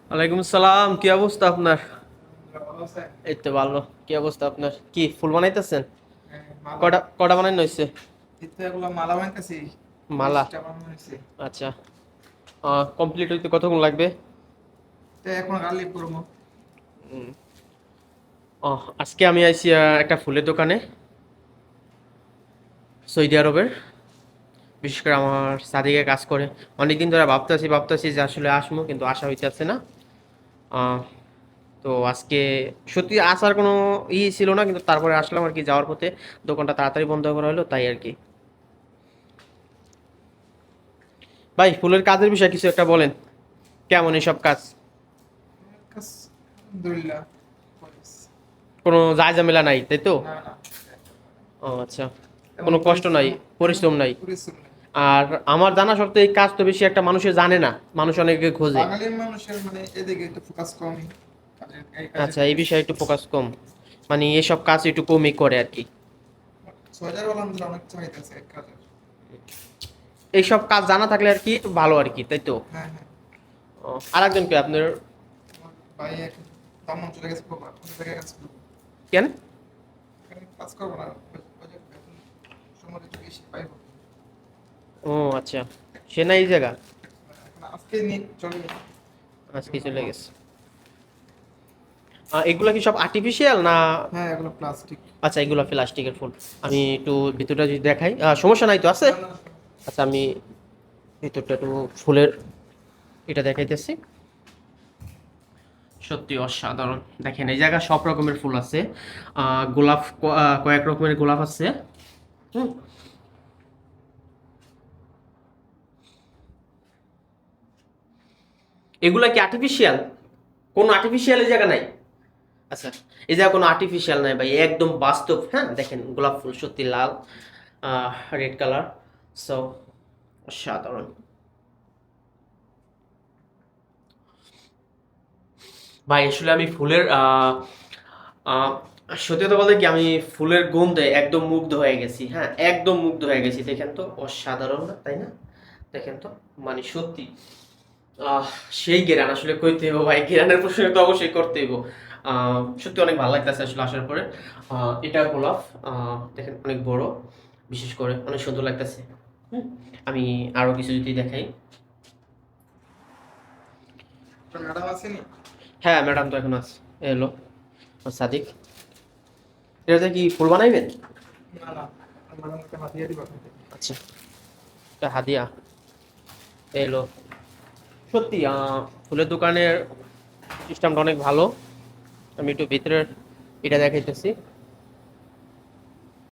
ওয়ালাইকুম আসসালাম, কি অবস্থা আপনার? ভালো আছে? এই তো ভালো। কি অবস্থা আপনার? কি ফুল বানাইতেছেন? হ্যাঁ, মালা। কটা কটা বানানো হয়েছে? এই তো এগুলো মালা বানাইতেছি। মালা। 20টা বানানো হয়েছে। আচ্ছা। কমপ্লিট হইতে কতক্ষণ লাগবে? তো এখন গার্লিক করবো। আজকে আমি আইছি একটা ফুলের দোকানে, সৌদি আরবের। বিশেষ করে আমার সাদিকে কাজ করে। অনেকদিন ধরে ভাবতেছি যে আসলে আসবো, কিন্তু আসা হইতেছে না। আহ, তো আজকে সত্যি আসার কোনো ছিল না, কিন্তু তারপরে আসলাম আর কি। যাওয়ার পথে দোকানটা তাড়াতাড়ি বন্ধ করা হলো, তাই আর কি। ভাই, ফুলের কাজের বিষয়ে কিছু একটা বলেন। কেমন এসব কাজ? আমার কাছে আলহামদুলিল্লাহ কলেজ। কোনো যায় ঝামেলা নাই, তাই তো? না না, ও আচ্ছা। তেমন কোনো কষ্ট নাই, পরিশ্রম, তেমন পরিশ্রম নাই। পরিশ্রম নেই। আর আমার জানা সত্ত্বেও এই কাজ তো বেশি একটা মানুষে জানে না, মানুষ অনেকে খোঁজে। বাঙালি মানুষের মানে এদিকে একটু ফোকাস কমই এই কাজের আচ্ছা, এই দিকে। বিষয়ে একটু ফোকাস কম। মানে এসব কাজ একটু কমই করে আর কি। সোজার আলহামদুলিল্লাহ অনেক চাহিদা আছে এই কাজের। এইসব কাজ জানা থাকলে আর কি ভালো আর কি, তাই তো? হ্যাঁ হ্যাঁ। আর একজন কি আপনার? আমার ভাই এক দামন চলে গেছে বাবা, অন্য জায়গায় কাজ করবো। কেন? এখানে কাজ করবো না, বাজেট বেতন সময় একটু বেশি পাইবো। ও আচ্ছা। সে না এই জায়গা। এখন আজকে নিয়ে চলে গেছে। আজকে চলে গেছে। এগুলা কি সব আর্টিফিশিয়াল না? হ্যাঁ, এগুলো প্লাস্টিক। আচ্ছা, এগুলা প্লাস্টিকের ফুল। আমি একটু ভিতরটা যদি দেখাই, সমস্যা নাই তো, আছে? না না, আচ্ছা, আমি ভিতরটা একটু ফুলের এটা দেখাইতেছি। সত্যি অসাধারণ। দেখেন, এই জায়গায় সব রকমের ফুল আছে। গোলাপ, কয়েক রকমের গোলাপ আছে। হুম। এগুলা কি আর্টিফিশিয়াল? কোনো আর্টিফিশিয়াল এই জায়গা নাই? আচ্ছা, এই জায়গা কোনো আর্টিফিশিয়াল নাই ভাই, একদম বাস্তব। হ্যাঁ, দেখেন গোলাপ ফুল সত্যি লাল, রেড কালার। সো অসাধারণ। ভাই, আসলে আমি ফুলের আহ, সত্যি কথা বলতে কি, আমি ফুলের গন্ধে একদম মুগ্ধ হয়ে গেছি। হ্যাঁ, একদম মুগ্ধ হয়ে গেছি। দেখেন তো, অসাধারণ না, তাই না? দেখেন তো, মানে সত্যি আহ সেই ঘেরান আসলে কইতে হইব ভাই, ঘেরানের প্রশ্ন তো অবশ্যই করতে হইব। সত্যি অনেক ভালো লাগতেছে আসলে আসার পরে। এটা গোলাপ, দেখেন অনেক বড়, বিশেষ করে অনেক সুন্দর লাগতেছে। হুম। আমি আরো কিছু যদি দেখাই। ম্যাডাম আসেনি? হ্যাঁ, ম্যাডাম তো এখন আছে। এলো সাদিক। এটাতে কি ফুল বানাইবেন? না না, ম্যাডামকে হাতিয়ে দিবা। আচ্ছা, এটা হাদিয়া। এলো। সত্যি ফুলের দোকানের সিস্টেমটা অনেক ভালো। আমি একটু ভিতরের এটা দেখাইতেছি।